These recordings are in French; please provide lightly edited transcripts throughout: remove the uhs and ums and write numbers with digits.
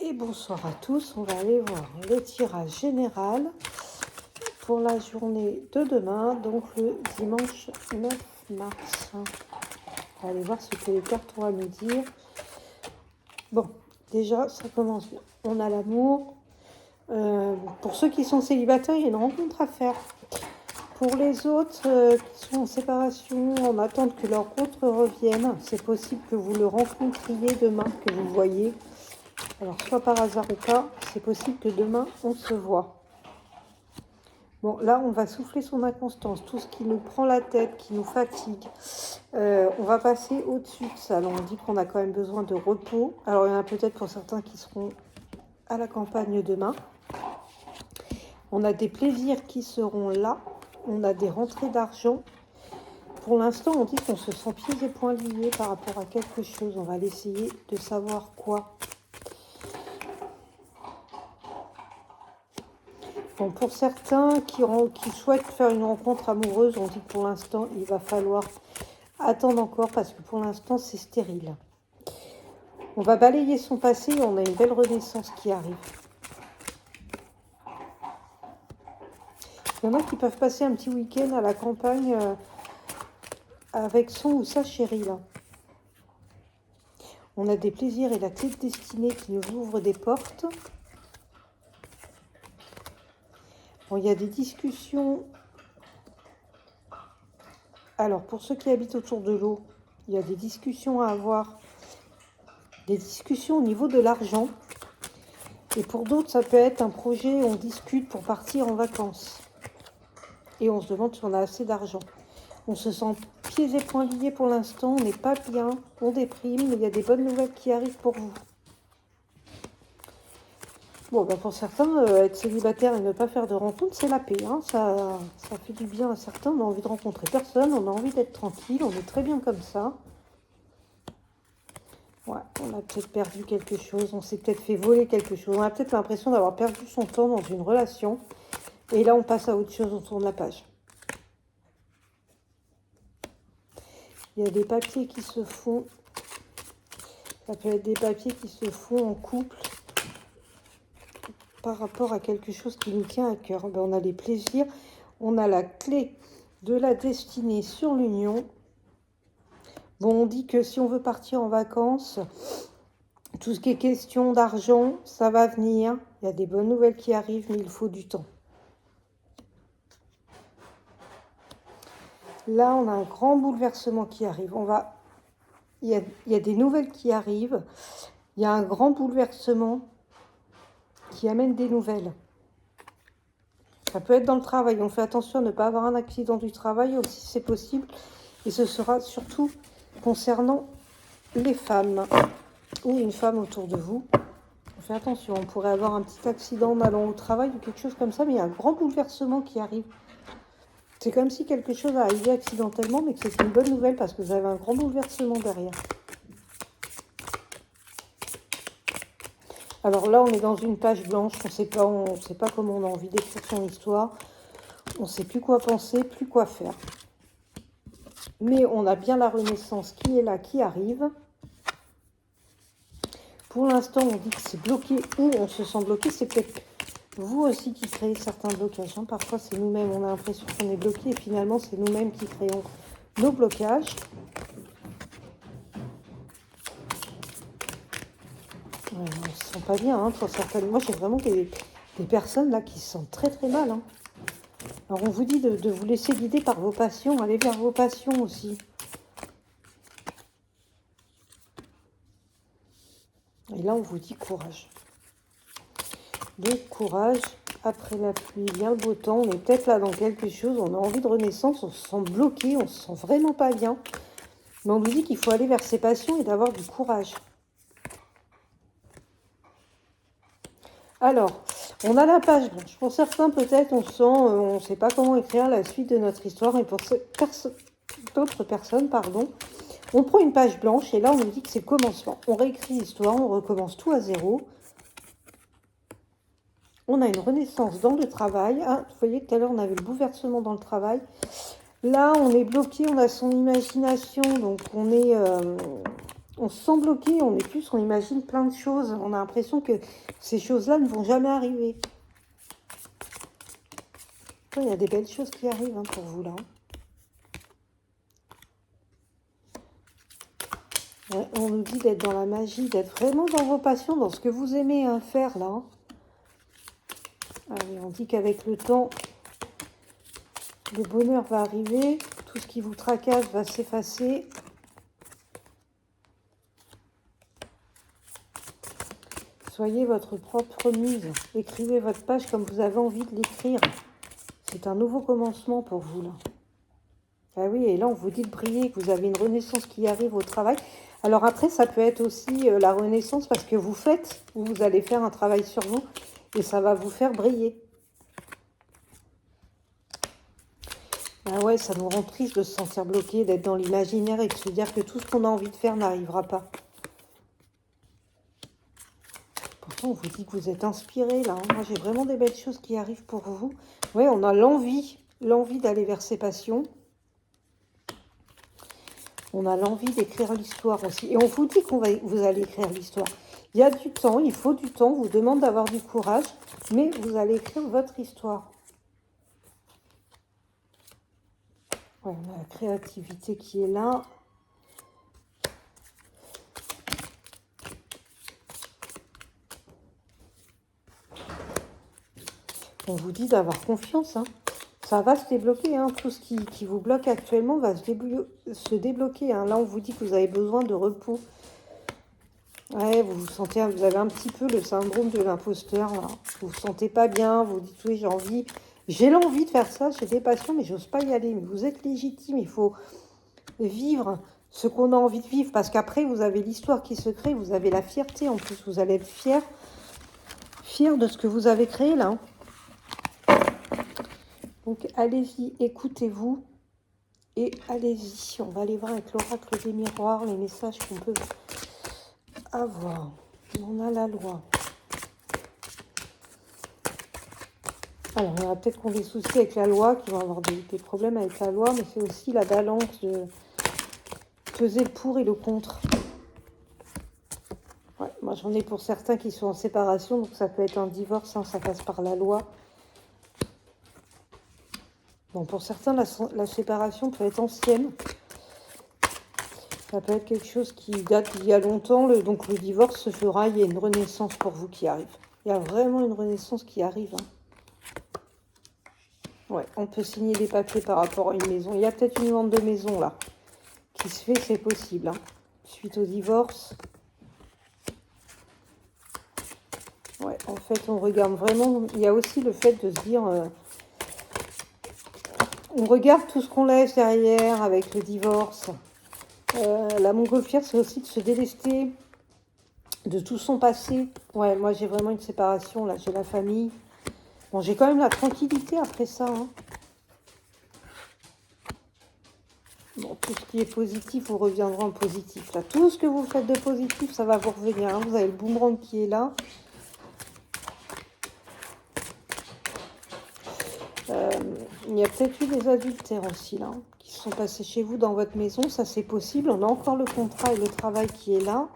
Et bonsoir à tous, on va aller voir le tirage général pour la journée de demain, donc le dimanche 9 mars. On va aller voir ce que les cartes ont à nous dire. Bon, déjà, ça commence bien. On a l'amour. Pour ceux qui sont célibataires, il y a une rencontre à faire. Pour les autres qui sont en séparation, en attente que leur autre revienne, c'est possible que vous le rencontriez demain, que vous voyez. Alors, soit par hasard ou pas, c'est possible que demain, on se voit. Bon, là, on va souffler son inconstance. Tout ce qui nous prend la tête, qui nous fatigue. On va passer au-dessus de ça. Alors, on dit qu'on a quand même besoin de repos. Alors, il y en a peut-être pour certains qui seront à la campagne demain. On a des plaisirs qui seront là. On a des rentrées d'argent. Pour l'instant, on dit qu'on se sent pieds et poings liés par rapport à quelque chose. On va essayer de savoir quoi. Bon, pour certains qui souhaitent faire une rencontre amoureuse, on dit que pour l'instant, il va falloir attendre encore parce que pour l'instant, c'est stérile. On va balayer son passé et on a une belle renaissance qui arrive. Il y en a qui peuvent passer un petit week-end à la campagne avec son ou sa chérie, là. On a des plaisirs et la clé de destinée qui nous ouvre des portes. Bon, il y a des discussions. Alors, pour ceux qui habitent autour de l'eau, il y a des discussions à avoir. Des discussions au niveau de l'argent. Et pour d'autres, ça peut être un projet où on discute pour partir en vacances. Et on se demande si on a assez d'argent. On se sent pieds et poings liés pour l'instant. On n'est pas bien. On déprime. Mais il y a des bonnes nouvelles qui arrivent pour vous. Bon, ben pour certains, être célibataire et ne pas faire de rencontre, c'est la paix. Hein. Ça fait du bien à certains. On a envie de rencontrer personne. On a envie d'être tranquille. On est très bien comme ça. Ouais, on a peut-être perdu quelque chose. On s'est peut-être fait voler quelque chose. On a peut-être l'impression d'avoir perdu son temps dans une relation. Et là, on passe à autre chose. On tourne la page. Il y a des papiers qui se font. Ça peut être des papiers qui se font en couple. Par rapport à quelque chose qui nous tient à cœur. Ben, on a les plaisirs, on a la clé de la destinée sur l'union. Bon, on dit que si on veut partir en vacances, tout ce qui est question d'argent, ça va venir. Il y a des bonnes nouvelles qui arrivent, mais il faut du temps. Là, on a un grand bouleversement qui arrive. Il y a des nouvelles qui arrivent. Il y a un grand bouleversement qui amène des nouvelles. Ça peut être dans le travail. On fait attention à ne pas avoir un accident du travail aussi, c'est possible. Et ce sera surtout concernant les femmes ou une femme autour de vous. On fait attention. On pourrait avoir un petit accident en allant au travail ou quelque chose comme ça, mais il y a un grand bouleversement qui arrive. C'est comme si quelque chose arrivait accidentellement, mais que c'est une bonne nouvelle parce que vous avez un grand bouleversement derrière. Alors là, on est dans une page blanche, on ne sait pas comment on a envie d'écrire son histoire. On ne sait plus quoi penser, plus quoi faire. Mais on a bien la renaissance qui est là, qui arrive. Pour l'instant, on dit que c'est bloqué ou on se sent bloqué. C'est peut-être vous aussi qui créez certains blocages. Hein. Parfois, c'est nous-mêmes. On a l'impression qu'on est bloqué et finalement, c'est nous-mêmes qui créons nos blocages. Ouais, on ne se sent pas bien, hein, pour certaines. Moi, j'ai vraiment des personnes là qui se sentent très très mal. Hein. Alors, on vous dit de vous laisser guider par vos passions. Allez vers vos passions aussi. Et là, on vous dit courage. Donc, courage. Après la pluie, vient le beau temps. On est peut-être là dans quelque chose. On a envie de renaissance. On se sent bloqué. On se sent vraiment pas bien. Mais on nous dit qu'il faut aller vers ses passions et d'avoir du courage. Alors, on a la page blanche. Pour certains, peut-être, on ne sait pas comment écrire la suite de notre histoire. Et pour d'autres personnes, on prend une page blanche et là, on nous dit que c'est le commencement. On réécrit l'histoire, on recommence tout à zéro. On a une renaissance dans le travail. Ah, vous voyez, tout à l'heure, on avait le bouleversement dans le travail. Là, on est bloqué, on a son imagination, donc on est On se sent bloqué, on est plus, on imagine plein de choses. On a l'impression que ces choses-là ne vont jamais arriver. Il y a des belles choses qui arrivent pour vous là. Ouais, on nous dit d'être dans la magie, d'être vraiment dans vos passions, dans ce que vous aimez faire là. Allez, on dit qu'avec le temps, le bonheur va arriver, tout ce qui vous tracasse va s'effacer. Soyez votre propre muse, écrivez votre page comme vous avez envie de l'écrire. C'est un nouveau commencement pour vous là. Ah oui, et là on vous dit de briller, que vous avez une renaissance qui arrive au travail. Alors après, ça peut être aussi la renaissance parce que vous faites, ou vous allez faire un travail sur vous, et ça va vous faire briller. Ah ouais, ça nous rend triste de se sentir bloqué, d'être dans l'imaginaire et de se dire que tout ce qu'on a envie de faire n'arrivera pas. Pourtant, on vous dit que vous êtes inspiré là. Moi, j'ai vraiment des belles choses qui arrivent pour vous. Oui, on a l'envie d'aller vers ses passions. On a l'envie d'écrire l'histoire aussi. Et on vous dit vous allez écrire l'histoire. Il y a du temps, il faut du temps. On vous demande d'avoir du courage, mais vous allez écrire votre histoire. Ouais, on a la créativité qui est là. On vous dit d'avoir confiance. Hein. Ça va se débloquer. Hein. Tout ce qui vous bloque actuellement va se débloquer. Hein. Là, on vous dit que vous avez besoin de repos. Ouais, vous avez un petit peu le syndrome de l'imposteur. Vous vous sentez pas bien. Vous dites oui, j'ai l'envie de faire ça. J'ai des passions, mais j'ose pas y aller. Mais vous êtes légitime. Il faut vivre ce qu'on a envie de vivre. Parce qu'après, vous avez l'histoire qui se crée. Vous avez la fierté. En plus, vous allez être fier de ce que vous avez créé là. Hein. Donc, allez-y, écoutez-vous et allez-y. On va aller voir avec l'oracle des miroirs les messages qu'on peut avoir. On a la loi. Alors, il y aura peut-être qu'on a des soucis avec la loi, qui vont avoir des problèmes avec la loi, mais c'est aussi la balance de peser le pour et le contre. Ouais, moi, j'en ai pour certains qui sont en séparation, donc ça peut être un divorce, hein, ça passe par la loi. Bon, pour certains, la séparation peut être ancienne. Ça peut être quelque chose qui date d'il y a longtemps. Donc, le divorce se fera. Il y a une renaissance pour vous qui arrive. Il y a vraiment une renaissance qui arrive. Hein. Ouais, on peut signer des papiers par rapport à une maison. Il y a peut-être une vente de maison, là, qui se fait. C'est possible. Hein. Suite au divorce. Ouais, en fait, on regarde vraiment. Il y a aussi le fait de se dire... on regarde tout ce qu'on laisse derrière avec le divorce. La montgolfière, c'est aussi de se délester de tout son passé. Ouais, moi, j'ai vraiment une séparation. Là, j'ai la famille. Bon, j'ai quand même la tranquillité après ça. Hein. Bon, tout ce qui est positif vous reviendra en positif. Là, tout ce que vous faites de positif, ça va vous revenir. Hein. Vous avez le boomerang qui est là. Il y a peut-être eu des adultères aussi, là, qui se sont passés chez vous dans votre maison. Ça, c'est possible. On a encore le contrat et le travail qui est là.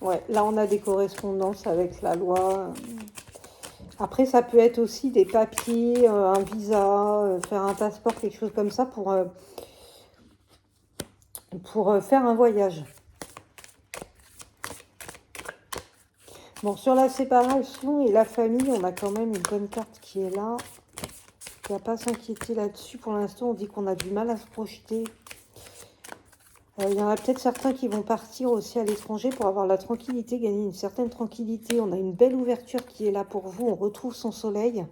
Ouais, là, on a des correspondances avec la loi. Après, ça peut être aussi des papiers, un visa, faire un passeport, quelque chose comme ça pour faire un voyage. Bon, sur la séparation et la famille, on a quand même une bonne carte qui est là. Il n'y a pas à s'inquiéter là-dessus. Pour l'instant, on dit qu'on a du mal à se projeter. Il y en a peut-être certains qui vont partir aussi à l'étranger pour avoir la tranquillité, gagner une certaine tranquillité. On a une belle ouverture qui est là pour vous. On retrouve son soleil.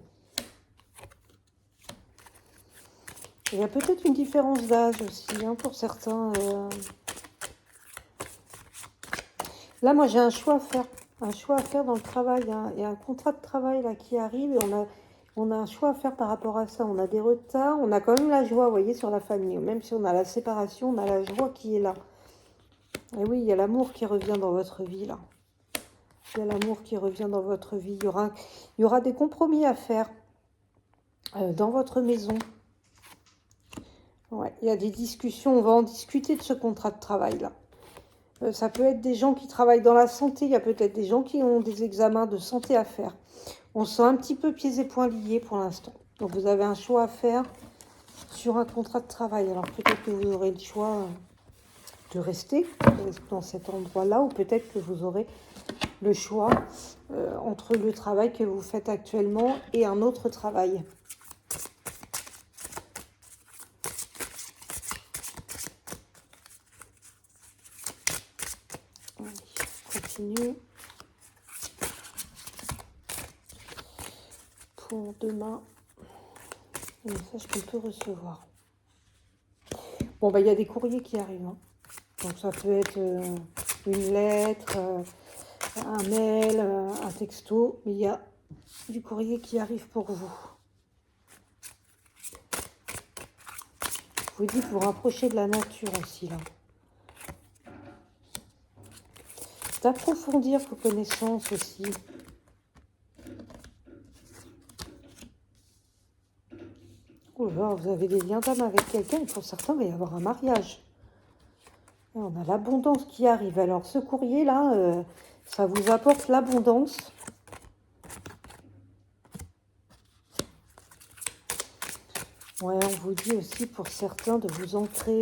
Il y a peut-être une différence d'âge aussi hein, pour certains. Là, moi, j'ai un choix à faire. Un choix à faire dans le travail. Hein. Il y a un contrat de travail là qui arrive et on a un choix à faire par rapport à ça. On a des retards. On a quand même la joie, vous voyez, sur la famille. Même si on a la séparation, on a la joie qui est là. Et oui, il y a l'amour qui revient dans votre vie là. Il y a l'amour qui revient dans votre vie. Il y aura des compromis à faire dans votre maison. Ouais, il y a des discussions, on va en discuter de ce contrat de travail-là. Ça peut être des gens qui travaillent dans la santé, il y a peut-être des gens qui ont des examens de santé à faire. On se sent un petit peu pieds et poings liés pour l'instant. Donc vous avez un choix à faire sur un contrat de travail. Alors peut-être que vous aurez le choix de rester dans cet endroit-là, ou peut-être que vous aurez le choix entre le travail que vous faites actuellement et un autre travail. Allez, on continue. Pour demain, le message qu'on peut recevoir. Bon, bah, il y a des courriers qui arrivent. Hein. Donc, ça peut être une lettre, un mail, un texto. Mais il y a du courrier qui arrive pour vous. Vous dites vous rapprochez de la nature aussi, là. D'approfondir vos connaissances aussi. Oh là, vous avez des liens d'âme avec quelqu'un et pour certains, il va y avoir un mariage. Et on a l'abondance qui arrive. Alors, ce courrier-là, ça vous apporte l'abondance. Ouais, on vous dit aussi pour certains de vous ancrer,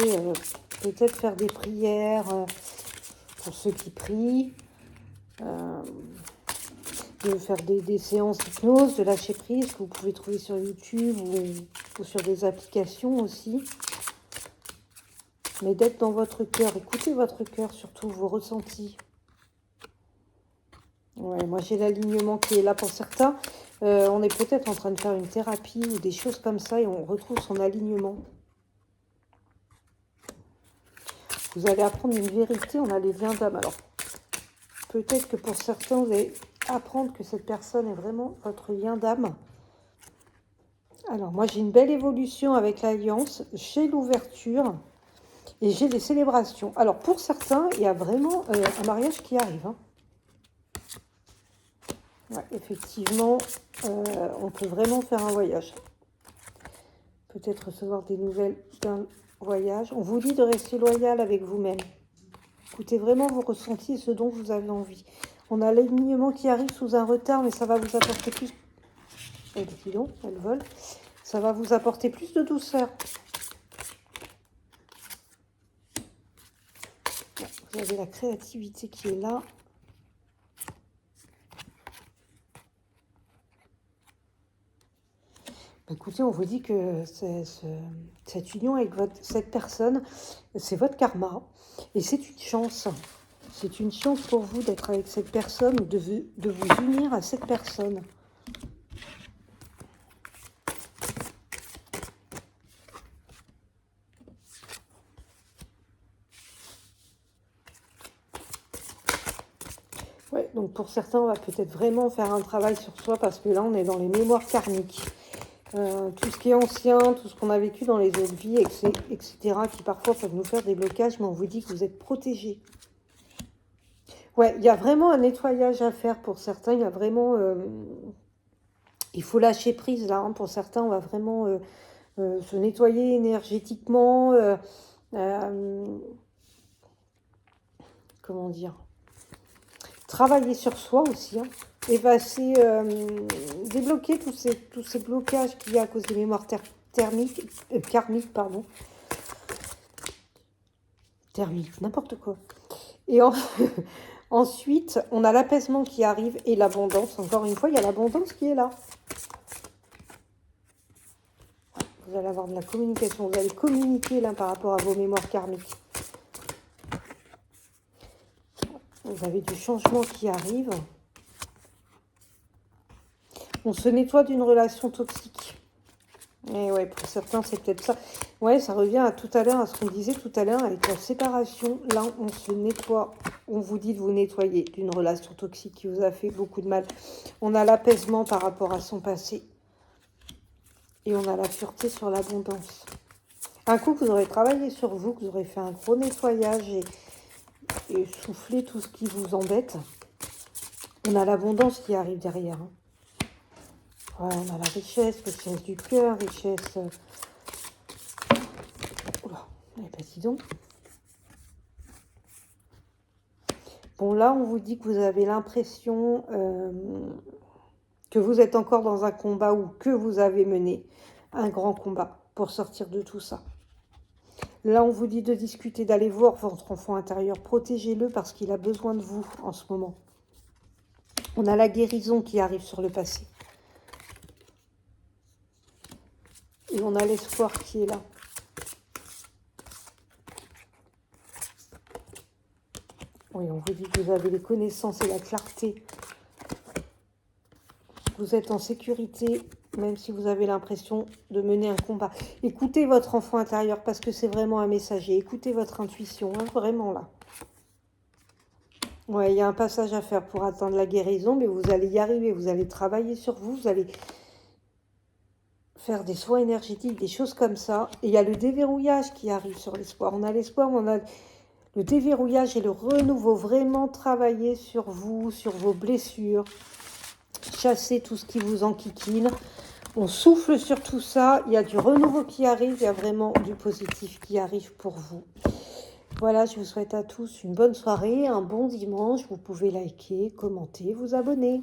peut-être faire des prières pour ceux qui prient, de faire des séances d'hypnose, de lâcher prise que vous pouvez trouver sur YouTube ou sur des applications aussi. Mais d'être dans votre cœur, écoutez votre cœur, surtout vos ressentis. Ouais, moi j'ai l'alignement qui est là pour certains. On est peut-être en train de faire une thérapie ou des choses comme ça et on retrouve son alignement. Vous allez apprendre une vérité, on a les liens d'âme. Alors, peut-être que pour certains, vous allez apprendre que cette personne est vraiment votre lien d'âme. Alors, moi j'ai une belle évolution avec l'alliance, j'ai l'ouverture et j'ai des célébrations. Alors, pour certains, il y a vraiment un mariage qui arrive. Hein. Ouais, effectivement, on peut vraiment faire un voyage. Peut-être recevoir des nouvelles d'un voyage. On vous dit de rester loyal avec vous-même. Écoutez vraiment vos ressentis et ce dont vous avez envie. On a l'alignement qui arrive sous un retard, mais ça va vous apporter plus... Oh, dis donc, elle vole. Ça va vous apporter plus de douceur. Vous avez la créativité qui est là. Écoutez, on vous dit que cette union avec cette personne, c'est votre karma. Et c'est une chance. C'est une chance pour vous d'être avec cette personne ou de vous unir à cette personne. Ouais, donc pour certains, on va peut-être vraiment faire un travail sur soi parce que là, on est dans les mémoires karmiques. Tout ce qui est ancien, tout ce qu'on a vécu dans les autres vies, etc., qui parfois peuvent nous faire des blocages, mais on vous dit que vous êtes protégés. Ouais, il y a vraiment un nettoyage à faire pour certains. Il y a vraiment... il faut lâcher prise, là. Hein. Pour certains, on va vraiment se nettoyer énergétiquement. Comment dire? Travailler sur soi aussi. Hein. Effacer, débloquer tous ces blocages qu'il y a à cause des mémoires karmiques, pardon. Thermique, n'importe quoi. Et ensuite, on a l'apaisement qui arrive et l'abondance. Encore une fois, il y a l'abondance qui est là. Vous allez avoir de la communication. Vous allez communiquer là par rapport à vos mémoires karmiques. Vous avez du changement qui arrive. On se nettoie d'une relation toxique. Et ouais, pour certains, c'est peut-être ça. Ouais, ça revient à tout à l'heure, à ce qu'on disait tout à l'heure avec la séparation. Là, on se nettoie. On vous dit de vous nettoyer d'une relation toxique qui vous a fait beaucoup de mal. On a l'apaisement par rapport à son passé. Et on a la sûreté sur l'abondance. Un coup, vous aurez travaillé sur vous, que vous aurez fait un gros nettoyage et soufflé tout ce qui vous embête. On a l'abondance qui arrive derrière. Hein. Ouais, on a la richesse du cœur, richesse Eh ben, dis donc. Bon, là, on vous dit que vous avez l'impression que vous êtes encore dans un combat ou que vous avez mené un grand combat pour sortir de tout ça. Là, on vous dit de discuter, d'aller voir votre enfant intérieur. Protégez-le parce qu'il a besoin de vous en ce moment. On a la guérison qui arrive sur le passé. Et on a l'espoir qui est là. Oui, on vous dit que vous avez les connaissances et la clarté. Vous êtes en sécurité, même si vous avez l'impression de mener un combat. Écoutez votre enfant intérieur, parce que c'est vraiment un messager. Écoutez votre intuition, hein, vraiment là. Ouais, il y a un passage à faire pour atteindre la guérison, mais vous allez y arriver. Vous allez travailler sur vous, vous allez faire des soins énergétiques, des choses comme ça. Et il y a le déverrouillage qui arrive sur l'espoir. On a l'espoir, on a le déverrouillage et le renouveau. Vraiment travailler sur vous, sur vos blessures. Chasser tout ce qui vous enquiquine. On souffle sur tout ça. Il y a du renouveau qui arrive. Il y a vraiment du positif qui arrive pour vous. Voilà, je vous souhaite à tous une bonne soirée, un bon dimanche. Vous pouvez liker, commenter, vous abonner.